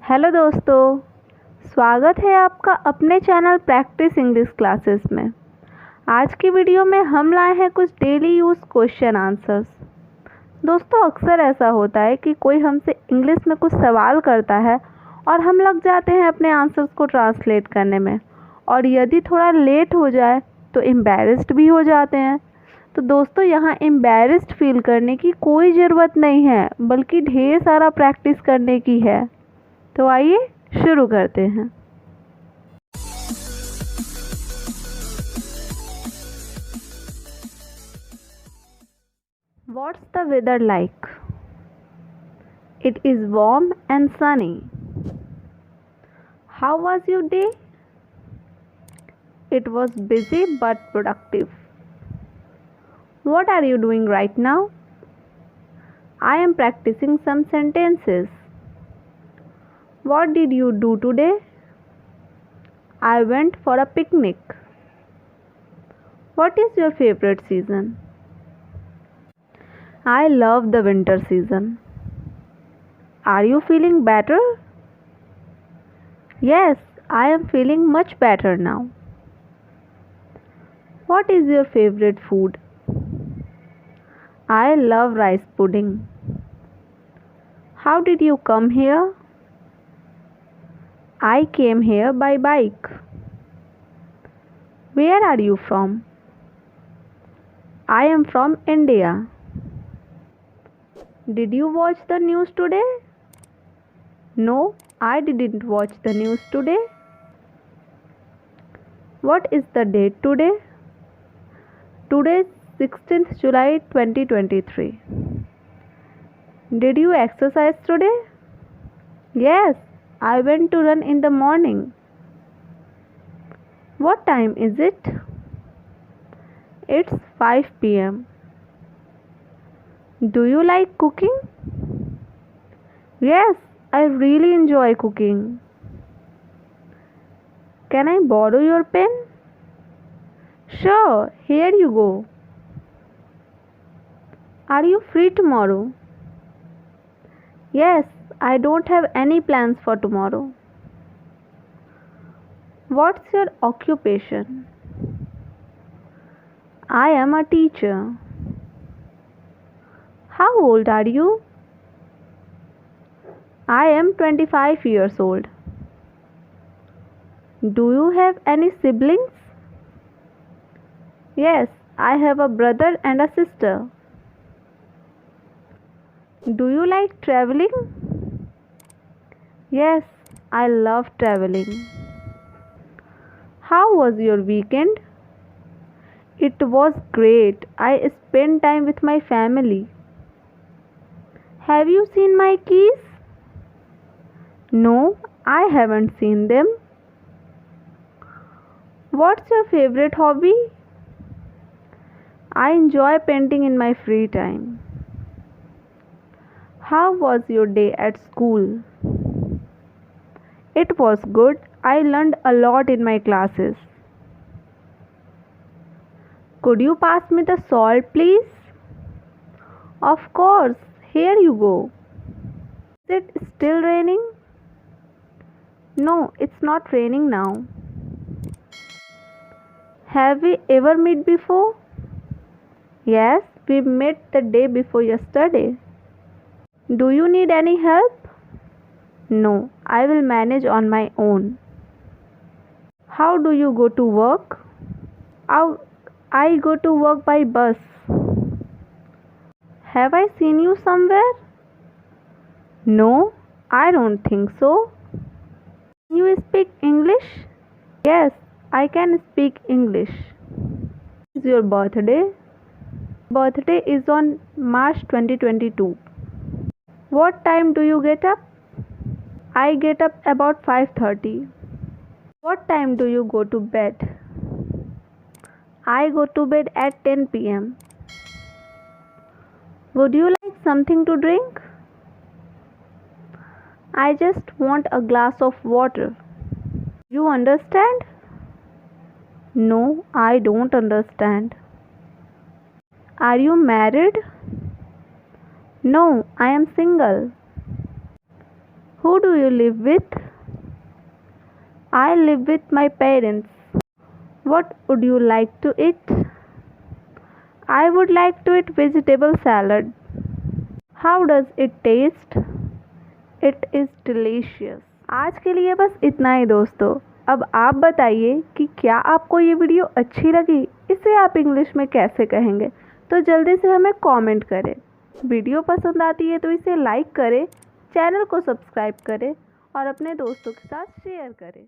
Hello दोस्तों, स्वागत है आपका अपने चैनल प्रैक्टिस इंग्लिश क्लासेस में। आज की वीडियो में हम लाए हैं कुछ डेली यूज़ क्वेश्चन आंसर्स। दोस्तों, अक्सर ऐसा होता है कि कोई हमसे इंग्लिश में कुछ सवाल करता है और हम लग जाते हैं अपने आंसर्स को ट्रांसलेट करने में, और यदि थोड़ा लेट हो जाए तो एम्बैरेस्ड भी हो जाते हैं। तो दोस्तों, यहाँ एम्बैरेस्ड फील करने की कोई ज़रूरत नहीं है, बल्कि ढेर सारा प्रैक्टिस करने की है। तो आइए शुरू करते हैं। What's the weather like? It is warm and sunny. How was your day? It was busy but productive. What are you doing right now? I am practicing some sentences. What did you do today? I went for a picnic. What is your favorite season? I love the winter season. Are you feeling better? Yes, I am feeling much better now. What is your favorite food? I love rice pudding. How did you come here? I came here by bike. Where are you from? I am from India. Did you watch the news today? No, I didn't watch the news today. What is the date today? Today is 16th July 2023. Did you exercise today? Yes, I went to run in the morning. What time is it? It's 5 p.m. Do you like cooking? Yes, I really enjoy cooking. Can I borrow your pen? Sure, here you go. Are you free tomorrow? Yes, I don't have any plans for tomorrow. What's your occupation? I am a teacher. How old are you? I am 25 years old. Do you have any siblings? Yes, I have a brother and a sister. Do you like traveling? Yes, I love traveling. How was your weekend? It was great. I spent time with my family. Have you seen my keys? No, I haven't seen them. What's your favorite hobby? I enjoy painting in my free time. How was your day at school? It was good. I learned a lot in my classes. Could you pass me the salt, please? Of course. Here you go. Is it still raining? No, it's not raining now. Have we ever met before? Yes, we met the day before yesterday. Do you need any help? No, I will manage on my own. How do you go to work? I go to work by bus. Have I seen you somewhere? No, I don't think so. Can you speak English? Yes, I can speak English. Is your birthday? Birthday is on March 2022. What time do you get up? I get up about 5:30. What time do you go to bed? I go to bed at 10 p.m. Would you like something to drink? I just want a glass of water. You understand? No, I don't understand. Are you married? No, I am single. Who do you live with? I live with my parents. What would you like to eat? I would like to eat vegetable salad. How does it taste? It is delicious. आज के लिए बस इतना ही दोस्तों। अब आप बताइए कि क्या आपको ये वीडियो अच्छी लगी? इसे आप इंग्लिश में कैसे कहेंगे? तो जल्दी से हमें कमेंट करें। वीडियो पसंद आती है तो इसे लाइक करें, चैनल को सब्सक्राइब करें और अपने दोस्तों के साथ शेयर करें।